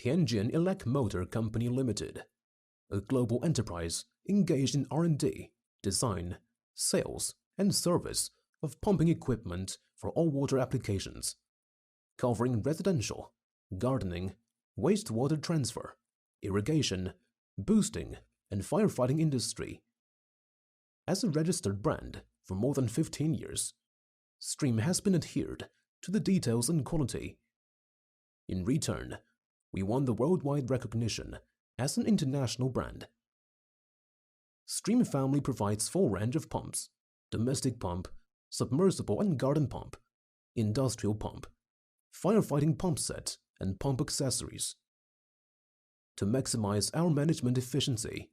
Tianjin Elec Motor Company Limited, a global enterprise engaged in R&D, design, sales, and service of pumping equipment for all water applications, covering residential, gardening, wastewater transfer, irrigation, boosting, and firefighting industry. As a registered brand for more than 15 years, Stream has been adhered to the details and quality. In return, we won the worldwide recognition as an international brand. Stream family provides full range of pumps: domestic pump, submersible and garden pump, industrial pump, firefighting pump set, and pump accessories. To maximize our management efficiency,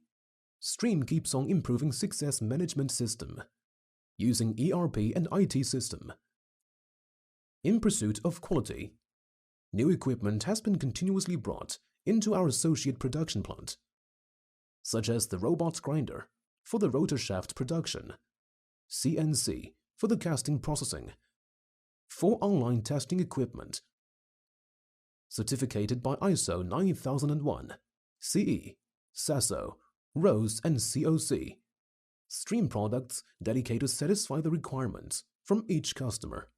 Stream keeps on improving success management system using ERP and IT system. In pursuit of quality, new equipment has been continuously brought into our associate production plant, such as the robot grinder for the rotor shaft production, CNC for the casting processing, 4 online testing equipment, certificated by ISO 9001, CE, SASO, ROSE and COC. Stream products dedicated to satisfy the requirements from each customer.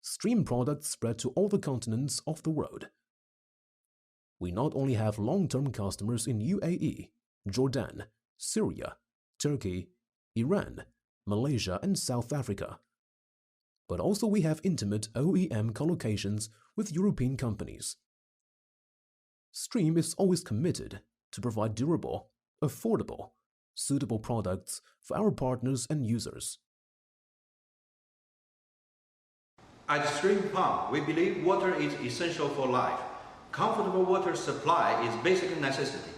Stream products spread to all the continents of the world. We not only have long-term customers in UAE, Jordan, Syria, Turkey, Iran, Malaysia, and South Africa, but also we have intimate OEM collocations with European companies. Stream is always committed to provide durable, affordable, suitable products for our partners and users. At Stream Pump, we believe water is essential for life. Comfortable water supply is basic necessity.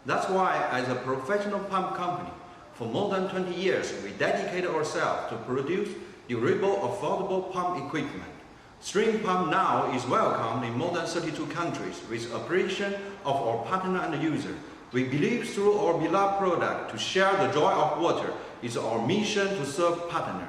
That's why, as a professional pump company, for more than 20 years, we dedicate ourselves to produce durable, affordable pump equipment. Stream Pump now is welcomed in more than 32 countries with appreciation of our partner and user. We believe through our beloved product to share the joy of water is our mission to serve partner.